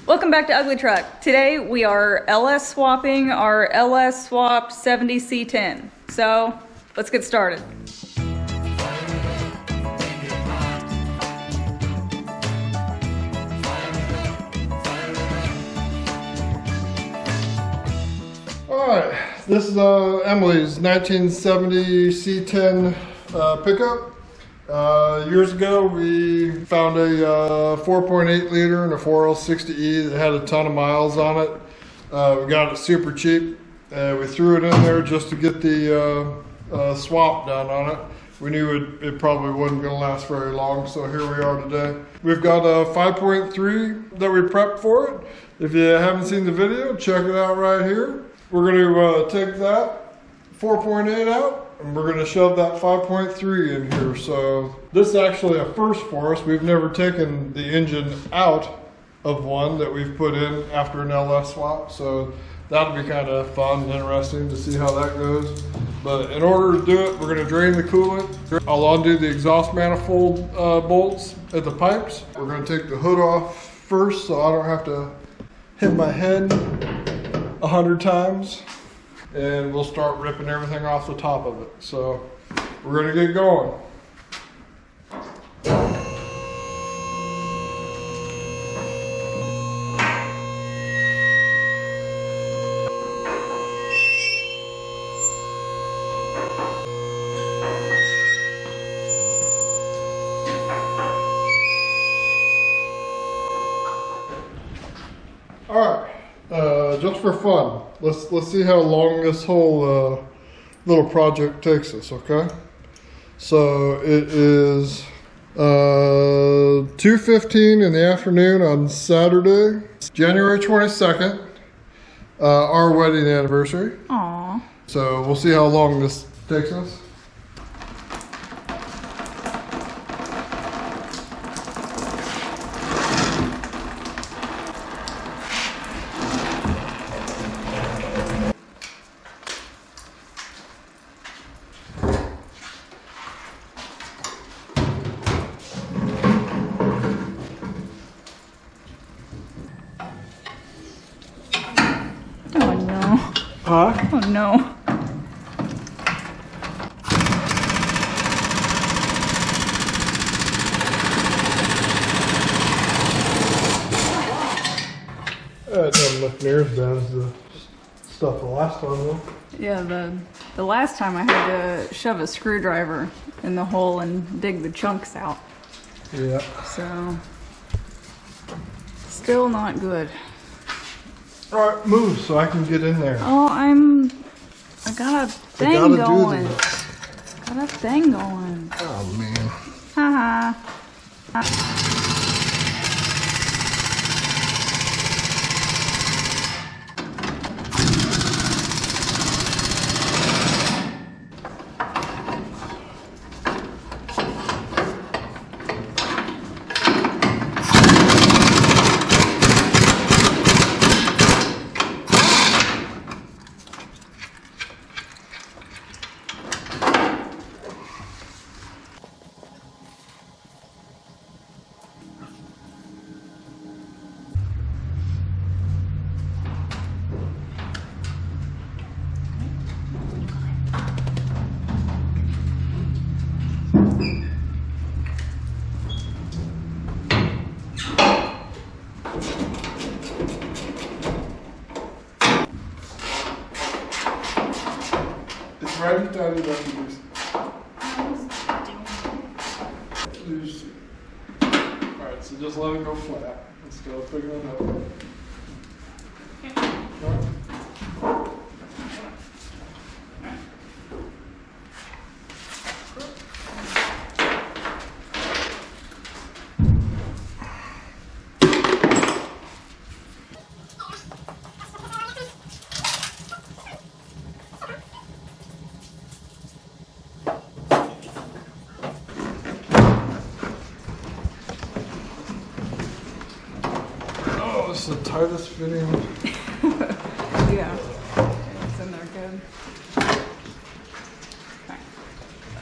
Welcome back to Ugly Truck. Today we are LS swapping our LS swapped 70 C10. So let's get started. Alright, this is Emily's 1970 C10 pickup. Years ago we found a 4.8 liter and a 4L60E that had a ton of miles on it. We got it super cheap. We threw it in there just to get the swap done on it. We knew it probably wasn't going to last very long, so here we are today. We've got a 5.3 that we prepped for it. If you haven't seen the video, check it out right here. We're going to take that 4.8 out and we're going to shove that 5.3 in here. So this is actually a first for us. We've never taken the engine out of one that we've put in after an LS swap. So that'll be kind of fun and interesting to see how that goes. But in order to do it, we're going to drain the coolant. I'll undo the exhaust manifold bolts at the pipes. We're going to take the hood off first so I don't have to hit my head 100 times, and we'll start ripping everything off the top of it. So we're going to get going. All right. Just for fun, let's see how long this whole little project takes us, okay? So it is 2:15 in the afternoon on Saturday, January 22nd, our wedding anniversary. Aww. So we'll see how long this takes us. Huh? Oh no. It doesn't look near as bad as the stuff the last time though. Yeah, the last time I had to shove a screwdriver in the hole and dig the chunks out. Yeah. So, still not good. All right, move so I can get in there. Oh, I got a thing going. Got a thing going. Oh man. Haha. It's ready, Daddy, loose. Loose. Alright, so just let it go flat instead of picking it up. This is the tightest fitting. Yeah, it's in there good.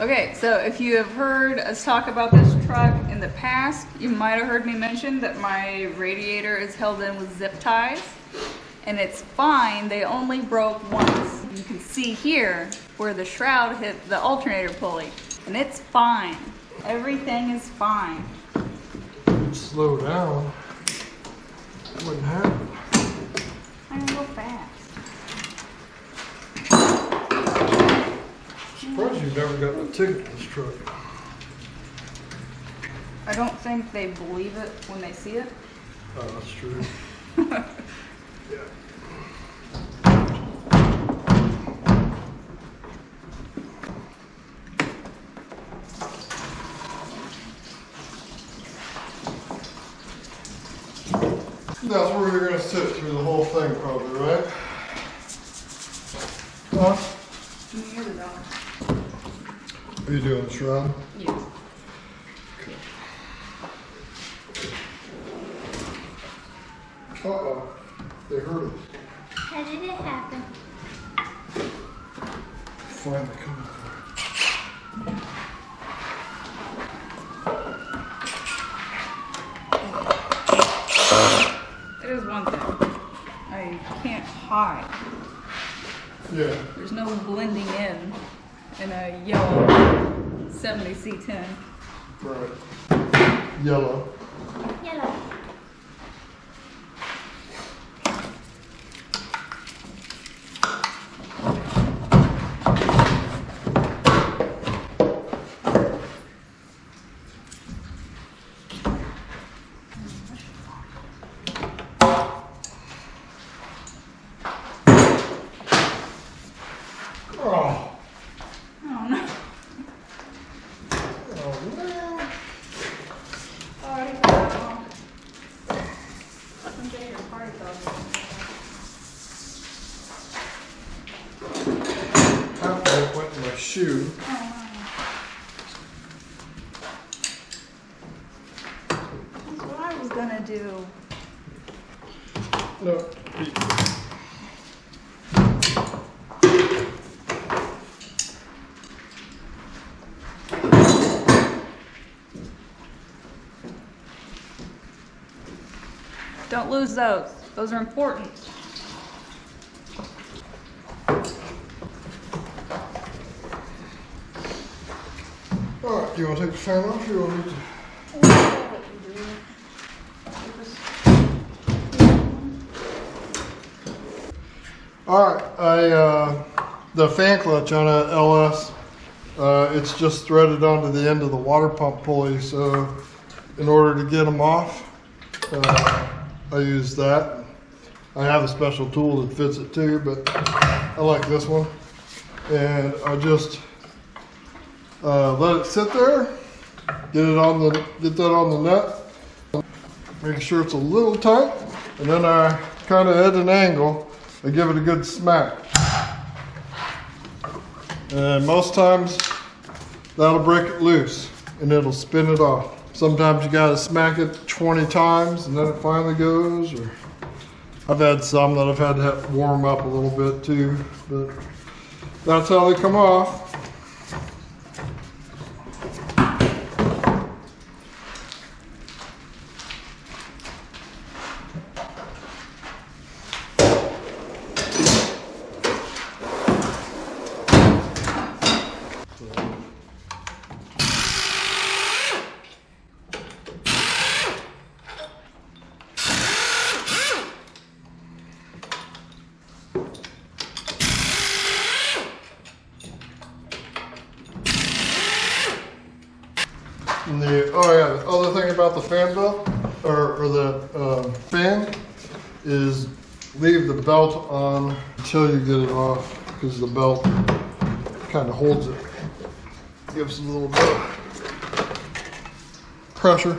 Okay, so if you have heard us talk about this truck in the past, you might have heard me mention that my radiator is held in with zip ties. And it's fine, they only broke once. You can see here where the shroud hit the alternator pulley. And it's fine. Everything is fine. Slow down. It wouldn't happen. I can go fast. Surprised you never got a ticket in this truck. I don't think they believe it when they see it. Oh, that's true. Yeah. That's where you're going to sit through the whole thing, probably, right? Huh? You're the dog. Are you doing the shroud? Yeah. Uh-oh. They heard it. How did it happen? Finally coming. It is one thing. I can't hide. Yeah. There's no blending in a yellow 70 C10. Right. Yellow. Yellow. Oh. Oh no. Oh, man. Party dog. Let me get your party dog. Half went in my shoe. Oh no. That's what I was gonna do. No. Don't lose those. Those are important. Alright, do you want to take the fan off or you want me to? Alright, the fan clutch on a LS, it's just threaded onto the end of the water pump pulley, so in order to get them off, I use that. I have a special tool that fits it too, but I like this one. And I just let it sit there, get that on the nut, make sure it's a little tight, and then I kind of at an angle, I give it a good smack. And most times that'll break it loose and it'll spin it off. Sometimes you gotta smack it 20 times and then it finally goes. Or I've had some that I've had to have warm up a little bit too, but that's how they come off. And the other thing about the fan belt, or the fan, is leave the belt on until you get it off, because the belt kind of holds it. Gives it a little bit of pressure.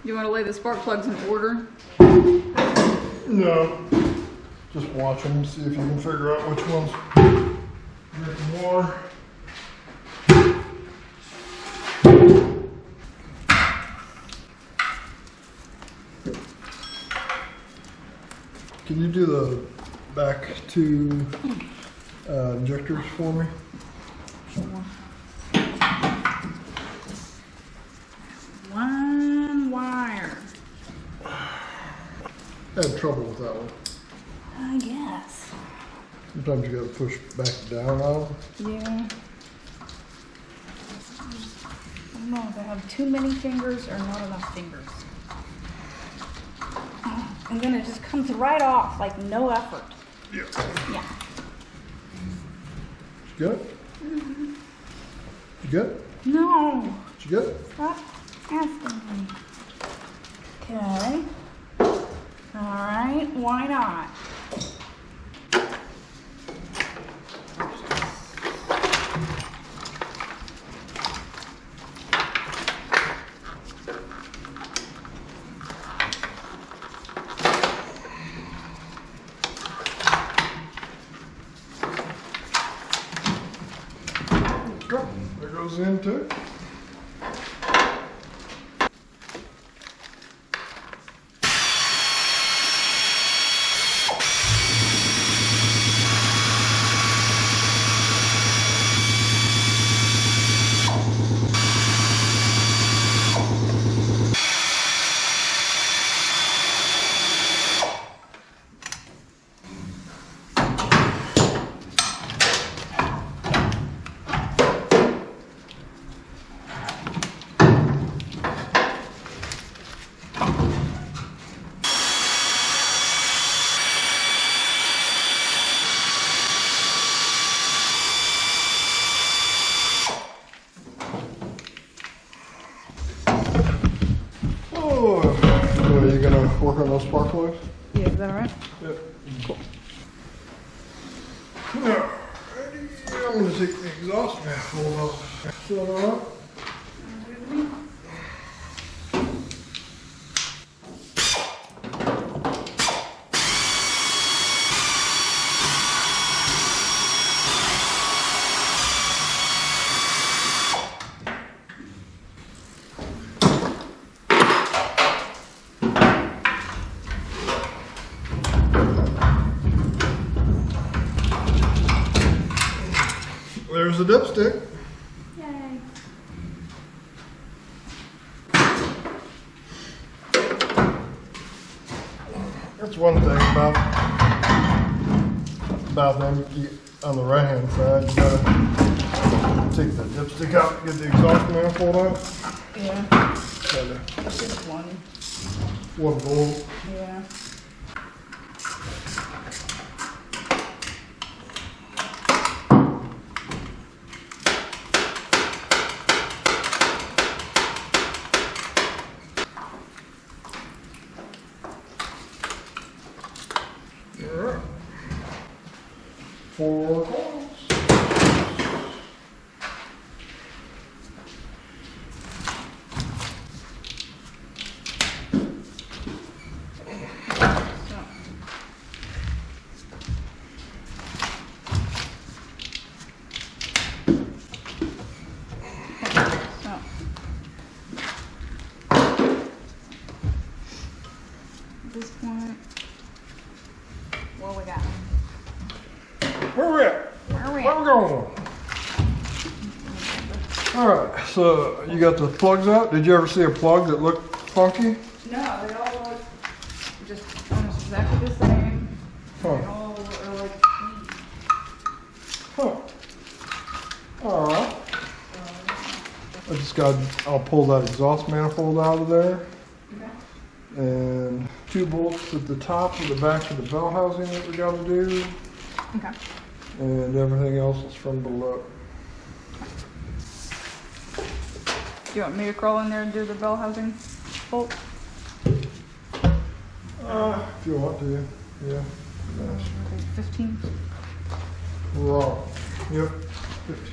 You want to lay the spark plugs in order? No. Just watch them, see if you can figure out which ones drink water. Can you do the back two injectors for me? One wire. I had trouble with that one. I guess. Sometimes you gotta push back down on them. Yeah. I don't know if I have too many fingers or not enough fingers. And then it just comes right off, like no effort. Yeah. Yeah. You got it? You got it? No. You got it? Stop asking me. Okay. All right. Why not? There goes into it. Are you gonna work on those spark plugs? Yeah, is that all right? Yep. Cool. Now, I'm gonna take the exhaust manifold off. Is that all right? There's the dipstick. Yay. That's one thing about them. On the right hand side, you gotta take the dipstick out, get the exhaust manifold out. Yeah. Kinda That's just one. one bolt. Yeah. Alright. 4 coils. This point, what we got? Where we at? Where are we Where at? we going? Alright, so you got the plugs out. Did you ever see a plug that looked funky? No, they all look just almost exactly the same. They Huh. all are like Huh. Alright. I'll pull that exhaust manifold out of there. okay. And 2 bolts at the top of the back of the bell housing that we gotta do. Okay. And everything else is from below. Do you want me to crawl in there and do the bell housing bolt? If you want to, yeah. Nice. 15. Wrong. Yep. 50.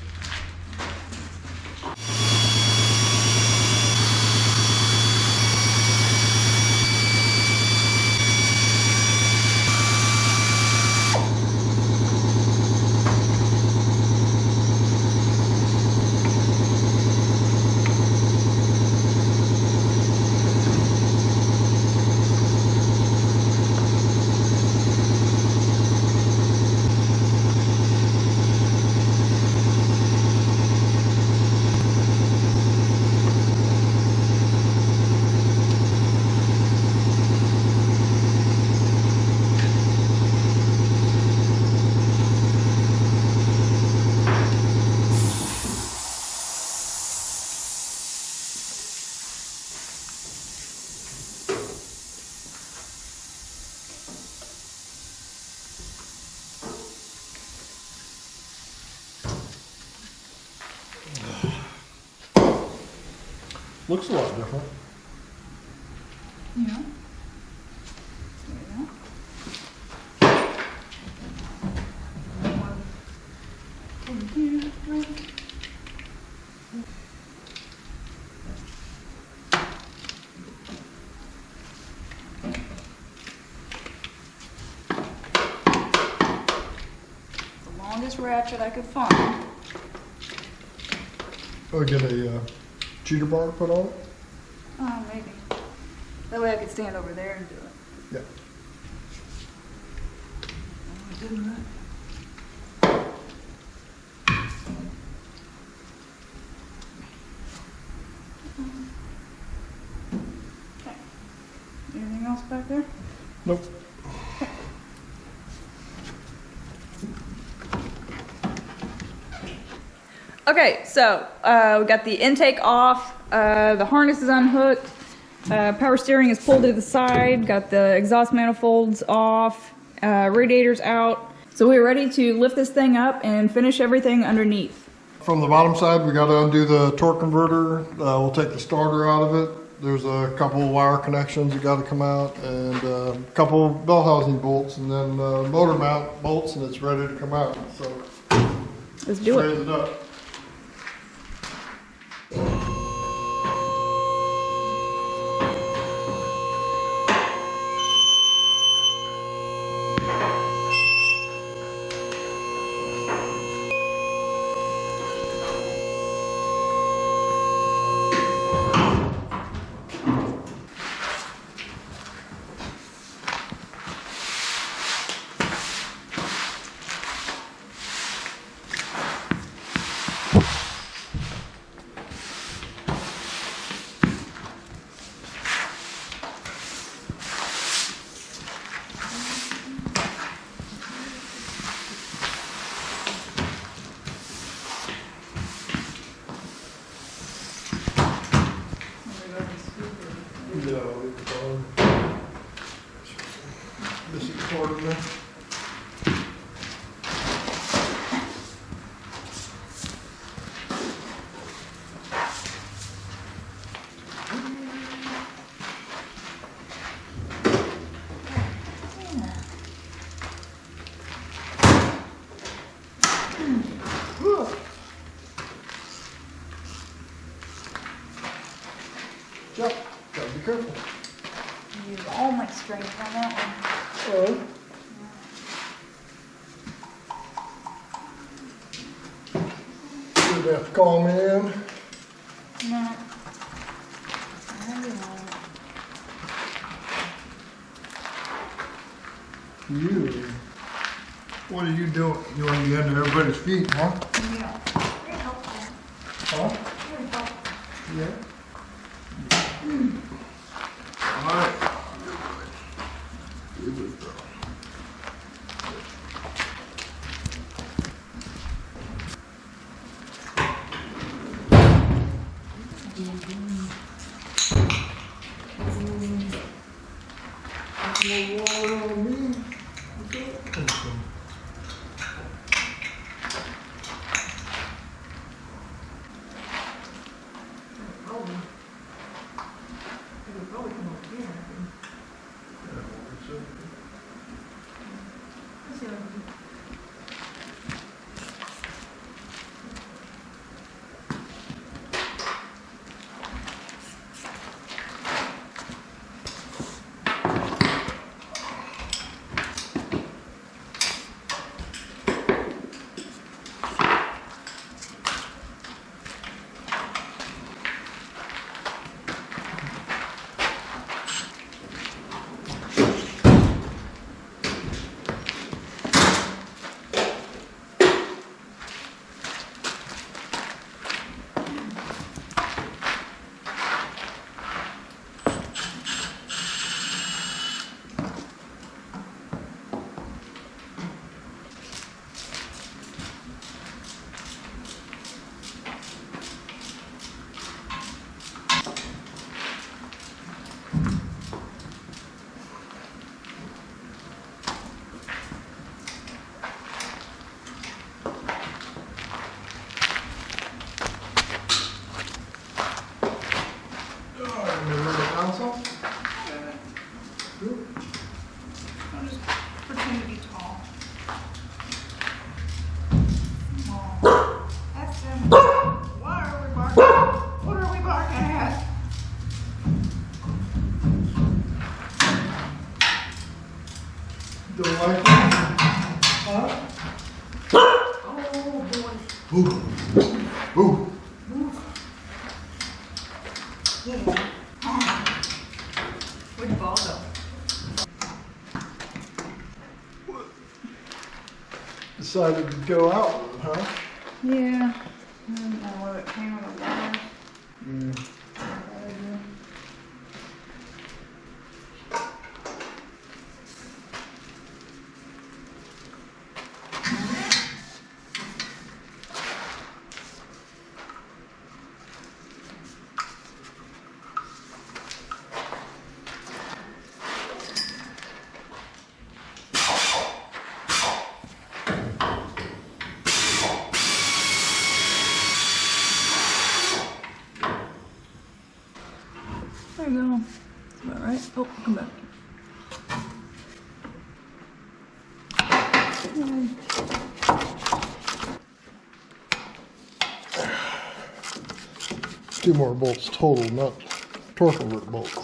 Looks a lot different. Yeah. The longest ratchet I could find. Oh, get a cheater bar put on it? Oh, maybe. That way I could stand over there and do it. Yeah. Okay. Anything else back there? Nope. Okay, so we got the intake off, the harness is unhooked, power steering is pulled to the side, got the exhaust manifolds off, radiators out. So we're ready to lift this thing up and finish everything underneath. From the bottom side, we got to undo the torque converter. We'll take the starter out of it. There's a couple wire connections that got to come out, and a couple bell housing bolts, and then motor mount bolts, and it's ready to come out. So Let's do raise it. it up. This is part of it. Yep, gotta be careful. Use all my strength on that one. Alright. You'd have to call me in. No. I don't know. You. What are you doing? You want to get under everybody's feet, huh? Yeah. Very helpful. Huh? Very helpful. Yeah. Alright. Good girl. More water on me. Okay. What are we barking? What are we barking at? Don't like it? Huh? Oh, boy. Ooh. Ooh. Yeah. Where'd the ball go? Decided to go out with it, huh? Yeah. I don't know whether it came with a water. Mm. There you go. That's about right. Oh, come back. Two more bolts total, not torque convert bolts.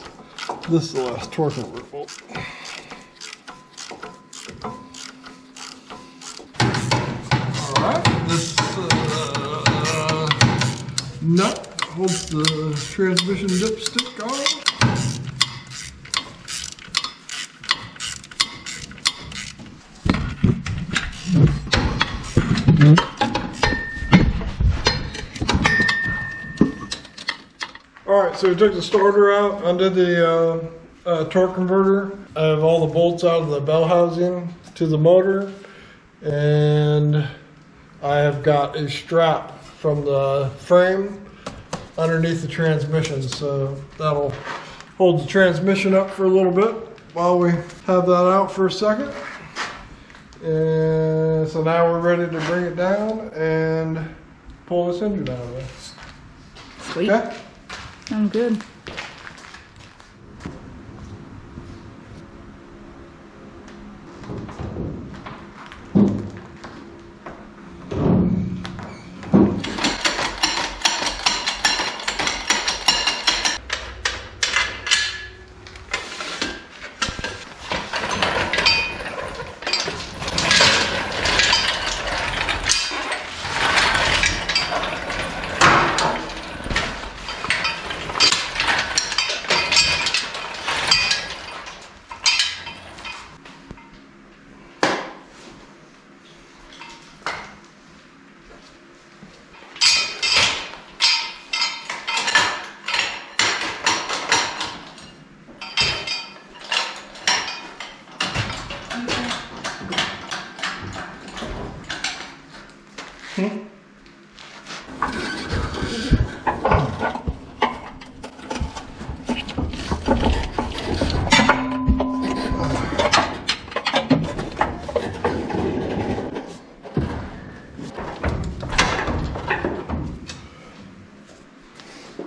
This is the last torque convert bolt. Alright, this nut holds the transmission dipstick on. Alright, so we took the starter out, undid the torque converter. I have all the bolts out of the bell housing to the motor, and I have got a strap from the frame underneath the transmission, so that'll hold the transmission up for a little bit while we have that out for a second. And so now we're ready to bring it down and pull this engine out of there. Sweet. Okay? I'm good.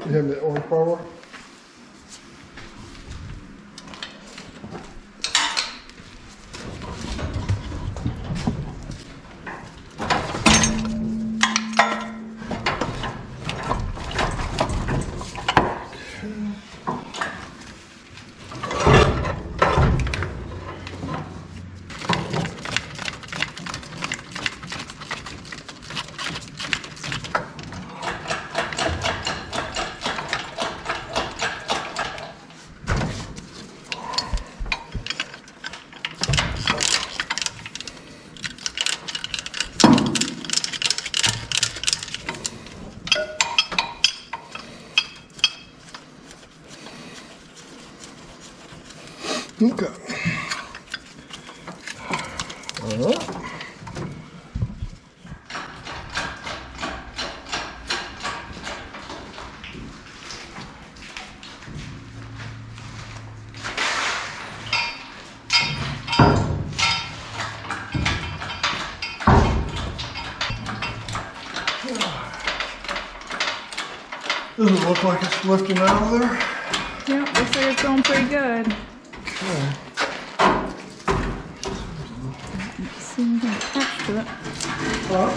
You have the orange power? Okay. All right. Doesn't look like it's lifting out of there. Yep, looks like it's going pretty good. Okay. See if we can attach to it. Huh?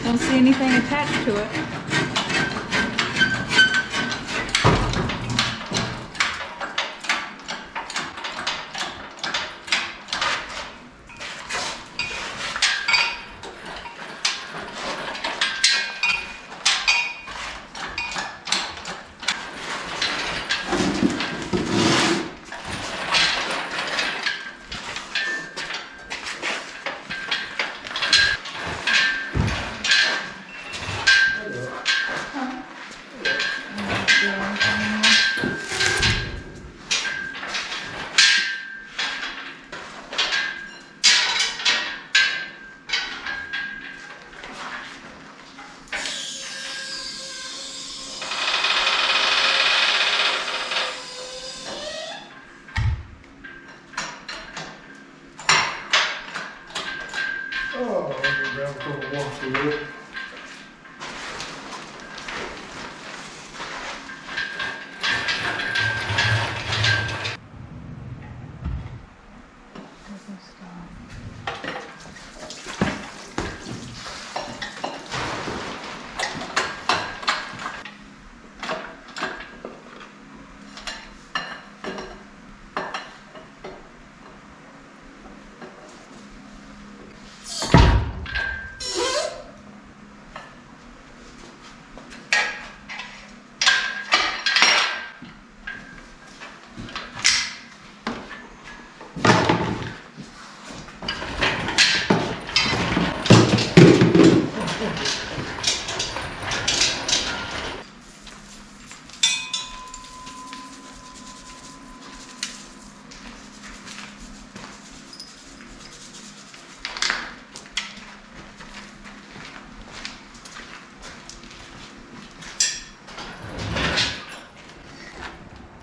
Don't see anything attached to it. Oh, I'm gonna grab a couple more for it.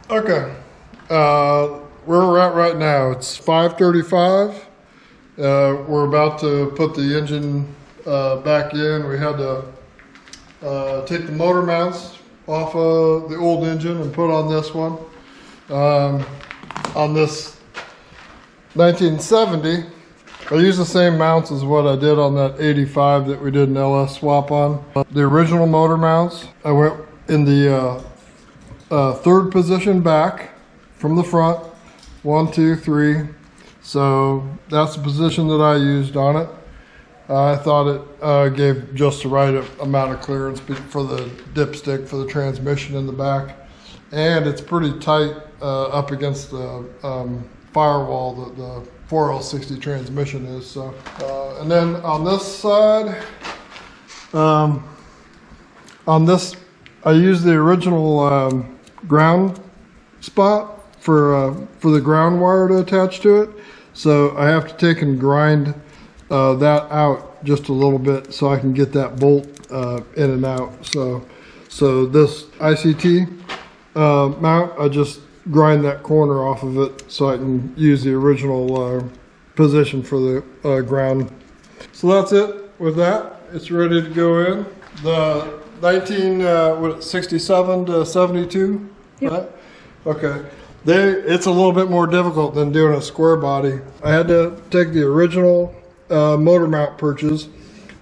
Okay, where we're at right now, it's 5:35. We're about to put the engine back in. We had to take the motor mounts off of the old engine and put on this one. On this 1970, I used the same mounts as what I did on that 85 that we did an LS swap on. The original motor mounts, I went in the third position back from the front, 1, 2, 3. So that's the position that I used on it. I thought it gave just the right amount of clearance for the dipstick for the transmission in the back, and it's pretty tight up against the firewall that the 4L60 transmission is. So, and then on this side, on this, I used the original ground spot for the ground wire to attach to it. So I have to take and grind that out just a little bit so I can get that bolt in and out. So this ICT mount, I just grind that corner off of it so I can use the original position for the ground. So that's it with that. It's ready to go in. The 1967 to 72, yep. Right? Okay. It's a little bit more difficult than doing a square body. I had to take the original motor mount purchase,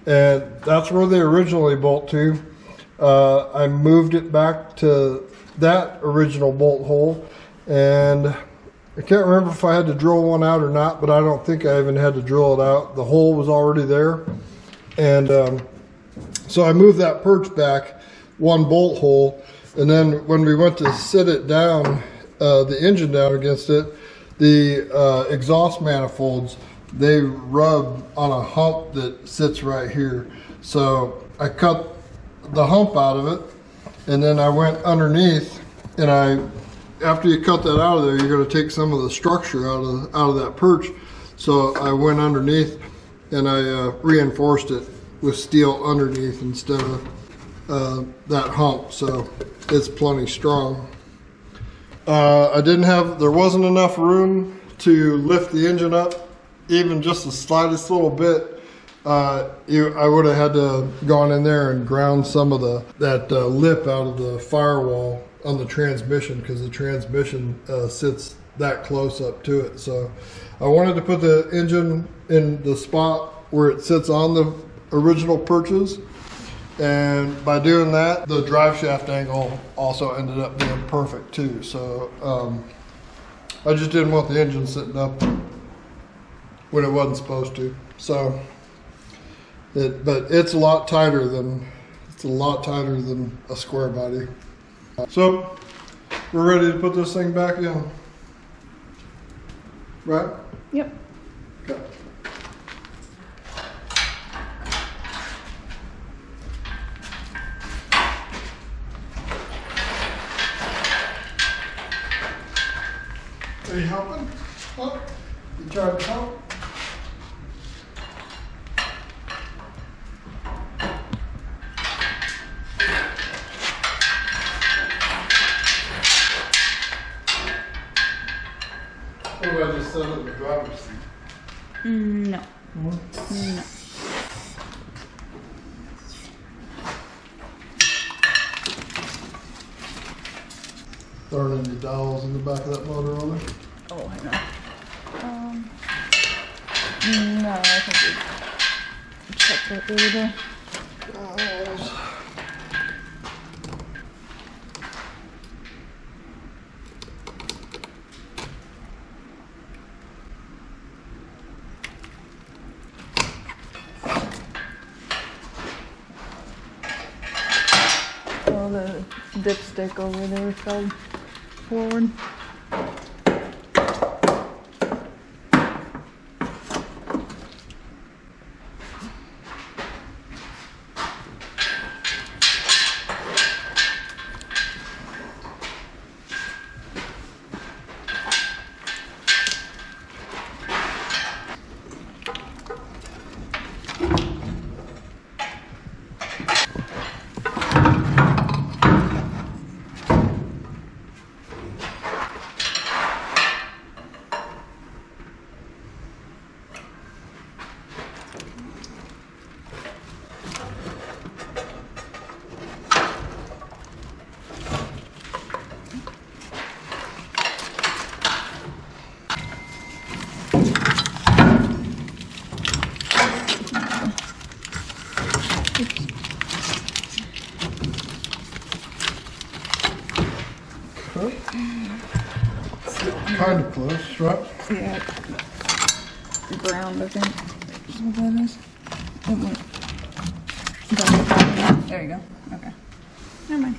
and that's where they originally bolt to. I moved it back to that original bolt hole, and I can't remember if I had to drill one out or not, but I don't think I even had to drill it out. The hole was already there, and so I moved that perch back one bolt hole, and then when we went to sit it down, the engine down against it, the exhaust manifolds, they rub on a hump that sits right here. So I cut the hump out of it, and then I went underneath, and after you cut that out of there, you're going to take some of the structure out of that perch. So I went underneath and I reinforced it with steel underneath instead of that hump, so it's plenty strong. There wasn't enough room to lift the engine up, even just the slightest little bit. I would have had to gone in there and ground some of that lip out of the firewall on the transmission, because the transmission sits that close up to it. So I wanted to put the engine in the spot where it sits on the original purchase. And by doing that, the drive shaft angle also ended up being perfect too. So I just didn't want the engine sitting up when it wasn't supposed to. So, but it's a lot tighter than a square body. So we're ready to put this thing back in, right? Yep. Okay. Are you helping? Huh? You trying to help? What do I just set it in the driver's seat? No. No. Throwing any dowels in the back of that motor on there? Oh, hang on. No, I think we checked that the other day. Dowels. Oh, the dipstick over there fell forward. Kind of close, right? Yeah. Ground, I think. Is what that is. It went. There you go. Okay. Never mind.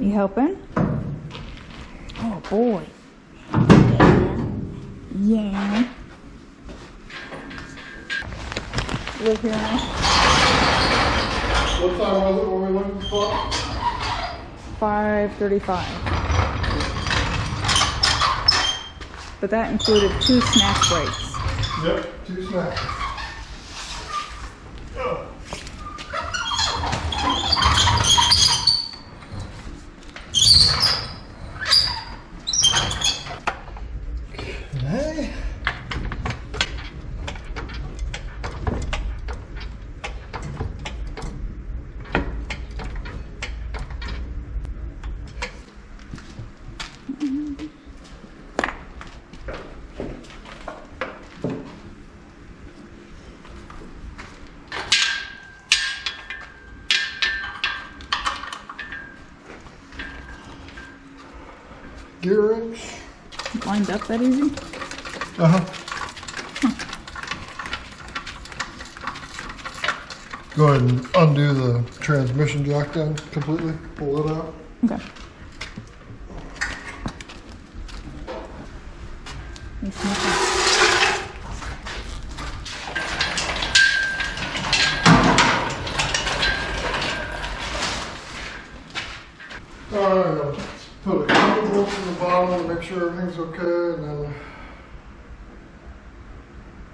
You helping? Oh boy. Yeah. Live here now. What time was it when we looked at the clock? 5:35. But that included 2 snack breaks. Yep, 2 snacks. Okay. Gear wrench. Lined up that easy? Uh-huh. Go ahead and undo the transmission jack then completely. Pull it out. Okay. Let's sniff it. Alright, put a couple bolts in the bottom to make sure everything's okay, and then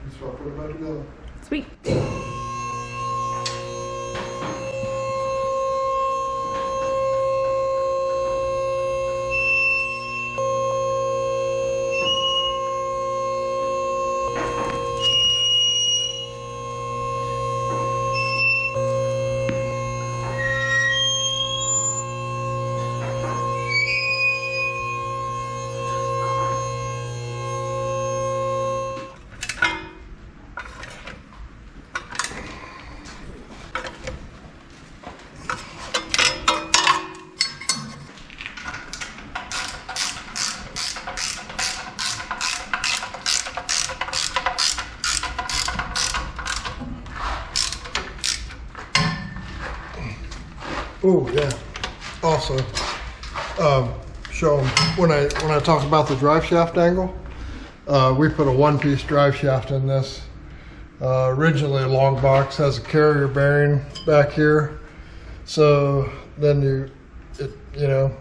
just put it back together. Sweet. Oh yeah. Also, show them when I talk about the drive shaft angle. We put a one-piece drive shaft in this. Originally, a long box has a carrier bearing back here, so then you know,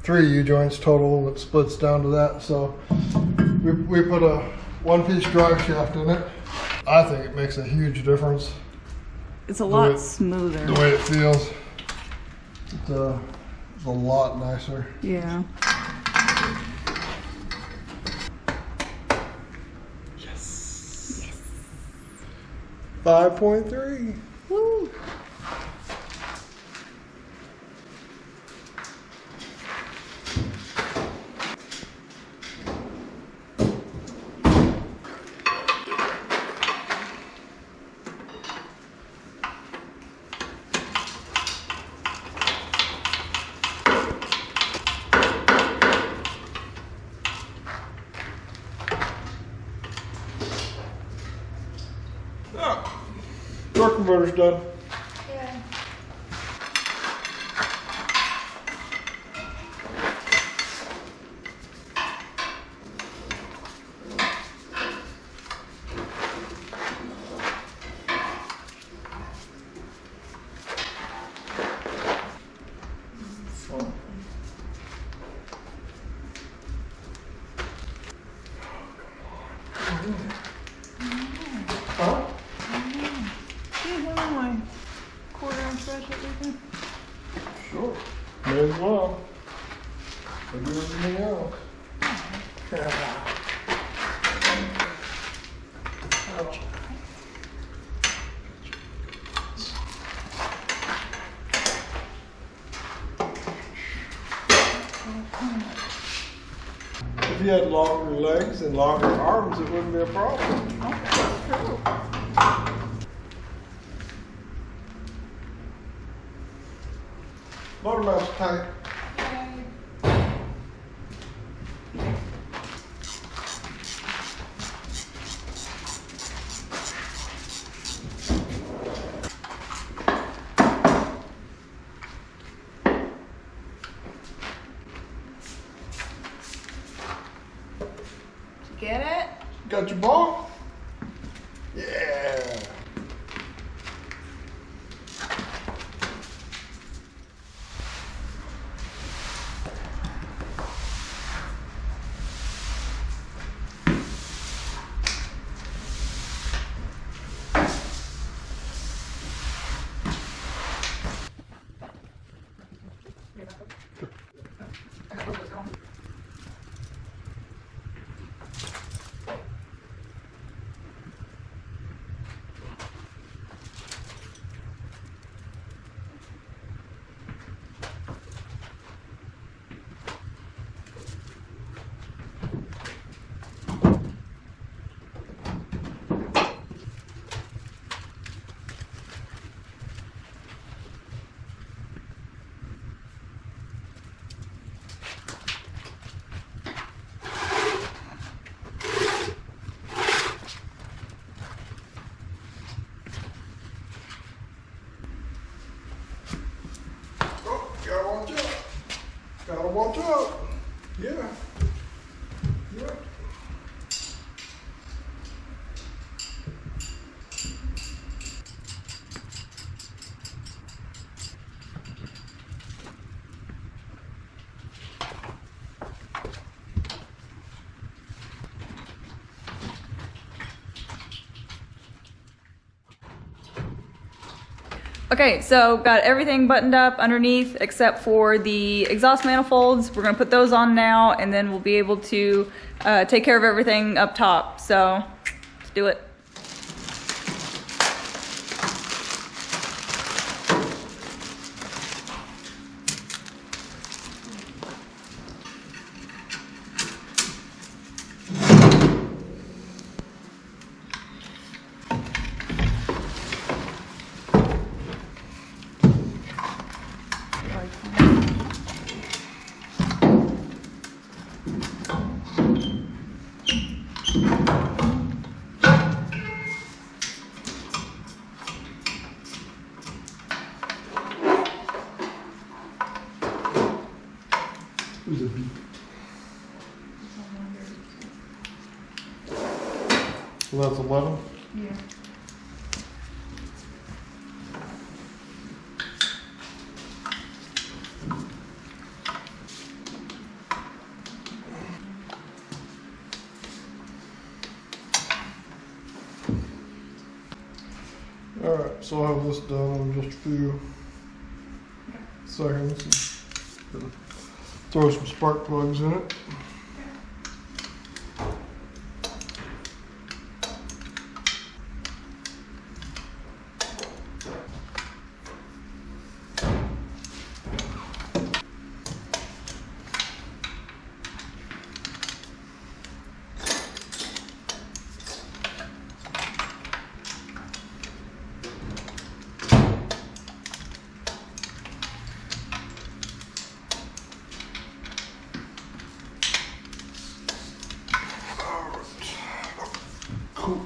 3 U-joints total that splits down to that. So we put a one-piece drive shaft in it. I think it makes a huge difference. It's a lot smoother. The way it feels. It's a lot nicer. Yeah. Yes. 5.3. Woo. Torque converter's done. Yeah. Huh? My quarter-inch ratchet leaking. Sure. May as well. I do everything else. If you had longer legs and longer arms, it wouldn't be a problem. True. Motor mount's tight. Get it? Got your ball? Yeah. Gotta watch out. Yeah. Yeah. Okay, so got everything buttoned up underneath except for the exhaust manifolds. We're gonna put those on now and then we'll be able to take care of everything up top. So let's do it. Who's a beep? So that's 11? Yeah. Alright, so I'll have this done in just a few seconds. Throw some spark plugs in it. Cool.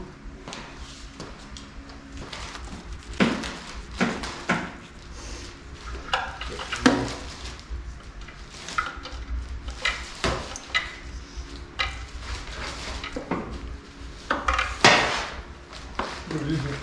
Good evening.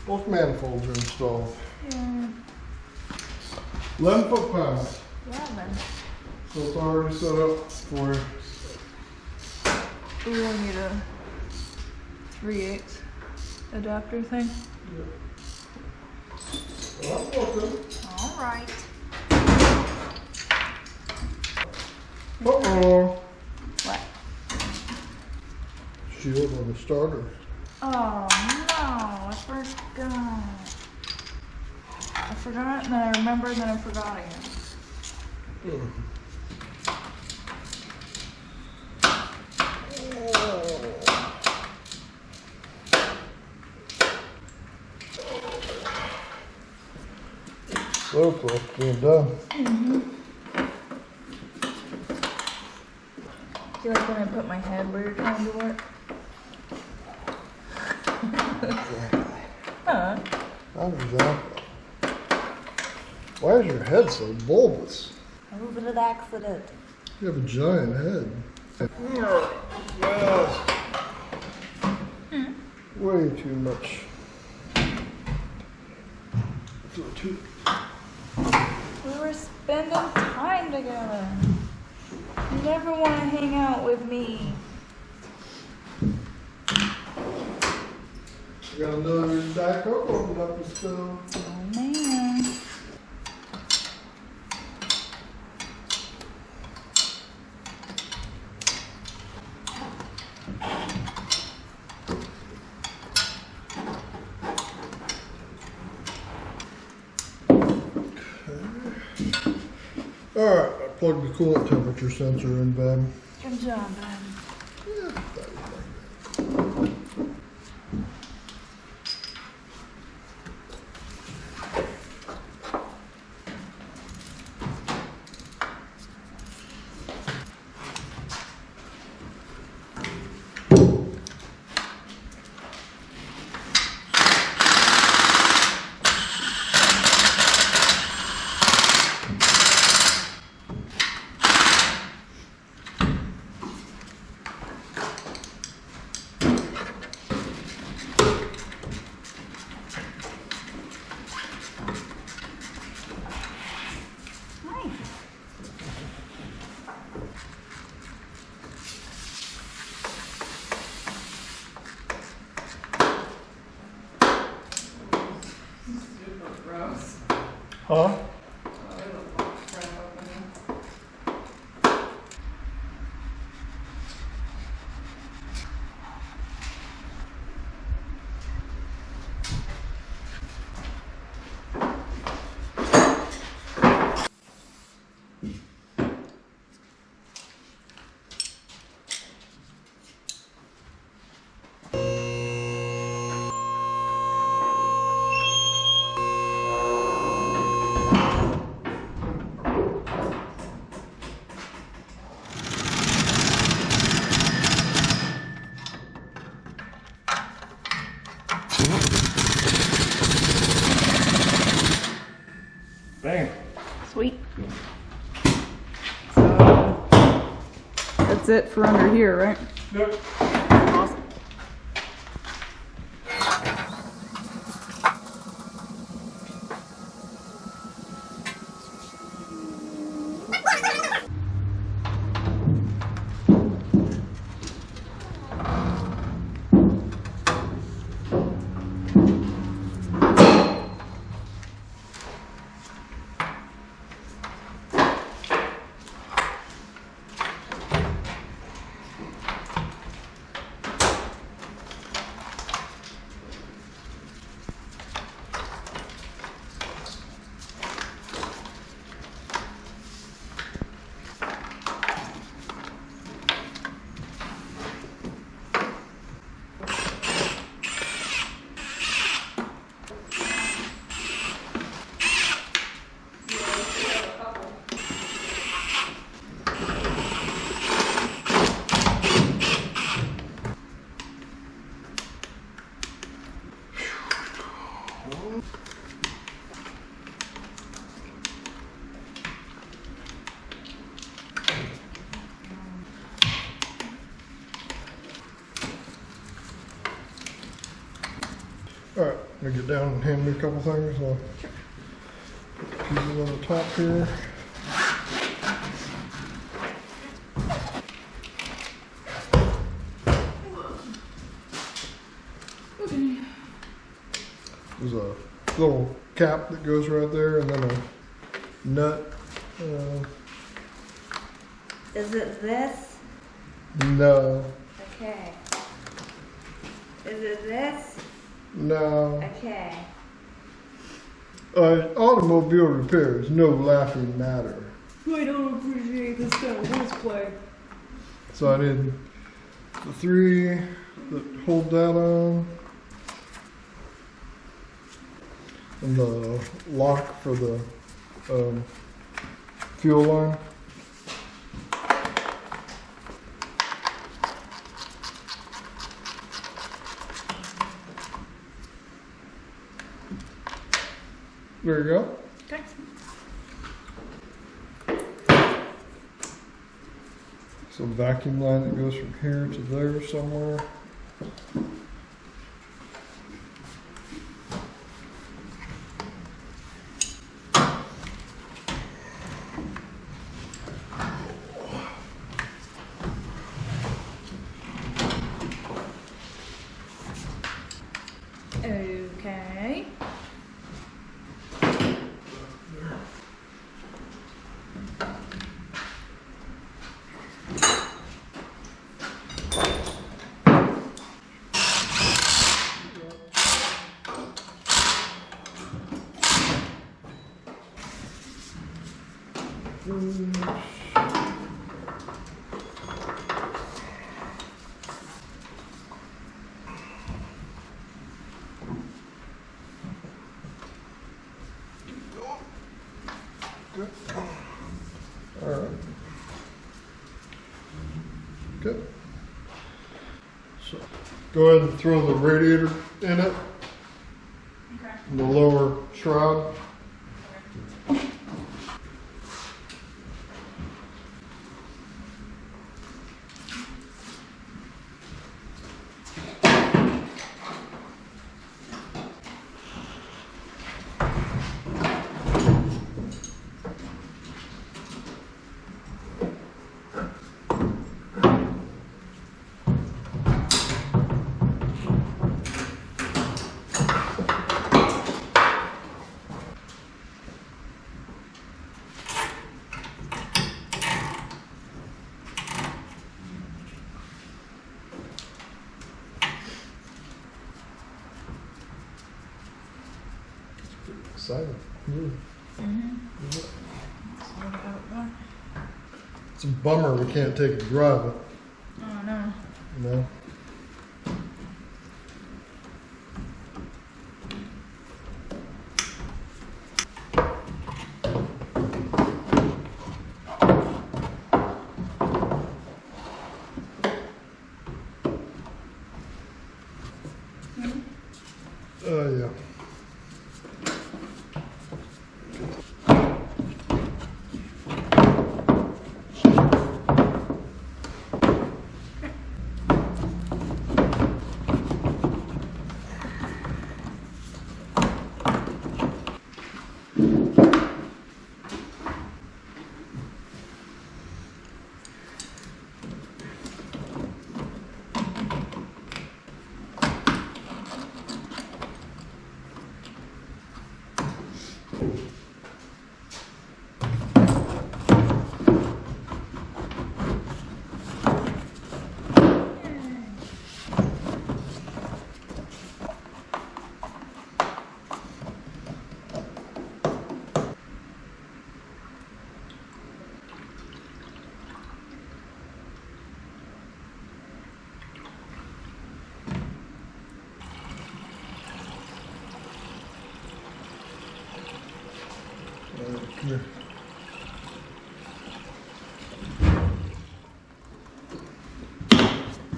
Both manifolds are installed. Yeah. 11 foot-pounds. 11. So it's already set up for you. We really need a 3/8 adapter thing. Well, I'm looking. All right. Uh-oh. What? Shield on the starter. Oh no, I forgot. I forgot, and then I remembered, and then I forgot again. So close to being done. Do you like when I put my head where you're trying to work? Huh? Not exactly. Why is your head so bulbous? A little bit of accident. You have a giant head. Way too much. We were spending time together. You never want to hang out with me. You got another Diet Coke opened up and still. Oh man. Alright, I plugged the coolant temperature sensor in, babe. Good job, babe. Yeah, Gross. huh? that's it for under here, right? Yep. Awesome. All right, let me get down and hand me a couple things. I'll put pieces on the top here. There's a little cap that goes right there, and then a nut. Is it this? No, Okay. Is it this? no. Okay. Automobile repair is no laughing matter. I don't appreciate this kind of horseplay. So I need the three that hold that on, and the lock for the fuel line. There you go. Okay. So vacuum line that goes from here to there somewhere. Okay. Good. All right. Good. So go ahead and throw the radiator in it, Okay. in the lower shroud. Exciting. It's a bummer we can't take it and drive it, Oh no. you know? Yeah.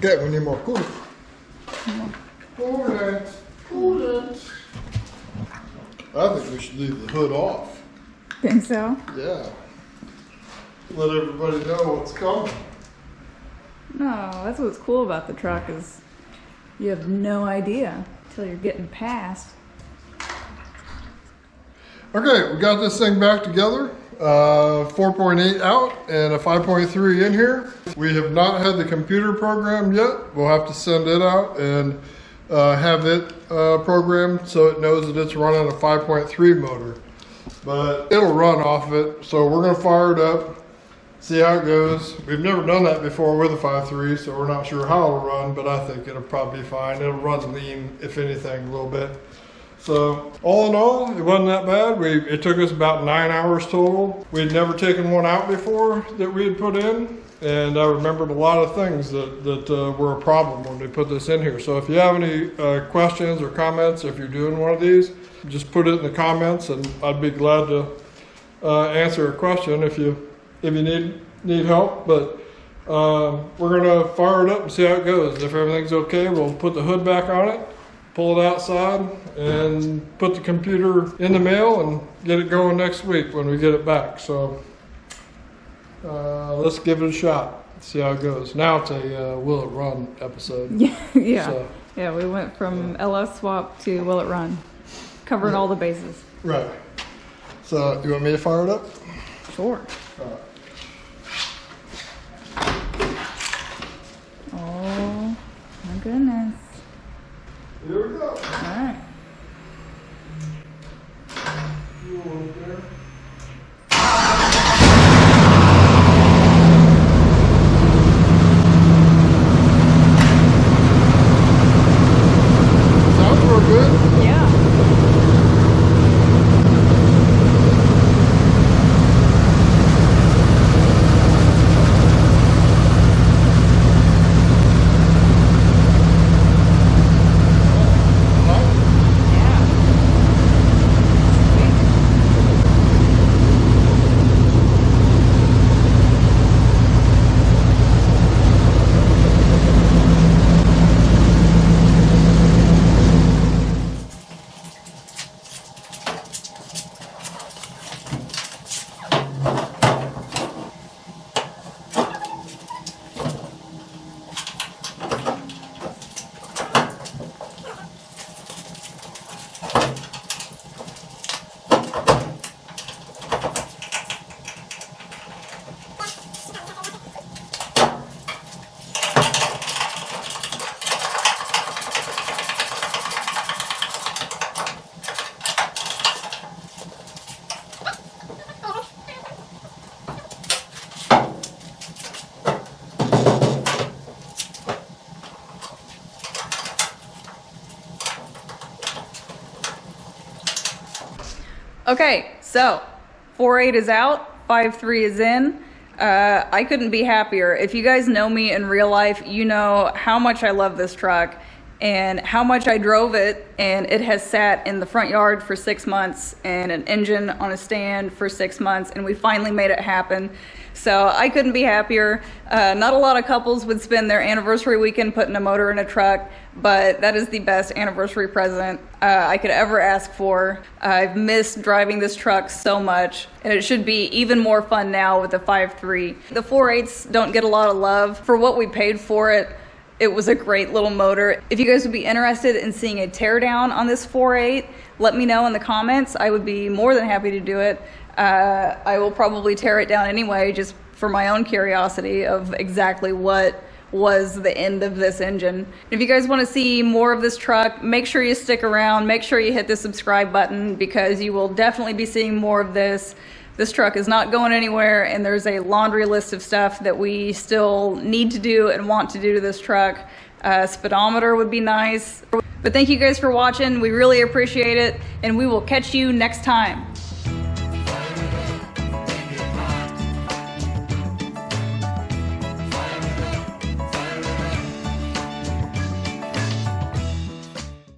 Okay, we need more coolant. Coolant. I think we should leave the hood off. Think so? Yeah. Let everybody know what's coming. No, that's what's cool about the truck is you have no idea until you're getting past. Okay, we got this thing back together. 4.8 out and a 5.3 in here. We have not had the computer programmed yet. We'll have to send it out and have it programmed so it knows that it's running a 5.3 motor. But it'll run off of it, so we're gonna fire it up, see how it goes. We've never done that before with a 5.3, so we're not sure how it'll run, but I think it'll probably be fine. It'll run lean, if anything, a little bit. So all in all, it wasn't that bad. It took us about 9 hours total. We'd never taken one out before that we had put in, and I remembered a lot of things that were a problem when we put this in here. So if you have any questions or comments, if you're doing one of these, just put it in the comments, and I'd be glad to answer a question if you need help. But we're gonna fire it up and see how it goes. If everything's okay, we'll put the hood back on it, pull it outside, and put the computer in the mail and get it going next week when we get it back. So let's give it a shot, see how it goes. Now it's a will it run episode. Yeah. So, Yeah, we went from LS swap to will it run, covering all the bases. right. So you want me to fire it up? Sure. All right. Oh my goodness. Here we go. All right. You over there. Sounds real good. Yeah. Okay, so 4.8 is out, 5.3 is in. I couldn't be happier. If you guys know me in real life, you know how much I love this truck and how much I drove it, and it has sat in the front yard for 6 months and an engine on a stand for 6 months, and we finally made it happen. So I couldn't be happier. Not a lot of couples would spend their anniversary weekend putting a motor in a truck, but that is the best anniversary present I could ever ask for. I've missed driving this truck so much, and it should be even more fun now with the 5.3. The 4.8s don't get a lot of love. For what we paid for it, it was a great little motor. If you guys would be interested in seeing a teardown on this 4.8, let me know in the comments. I would be more than happy to do it. I will probably tear it down anyway, just for my own curiosity of exactly what was the end of this engine. If you guys want to see more of this truck, make sure you stick around. Make sure you hit the subscribe button, because you will definitely be seeing more of this. This truck is not going anywhere, and there's a laundry list of stuff that we still need to do and want to do to this truck. Speedometer would be nice. But thank you guys for watching. We really appreciate it, and we will catch you next time.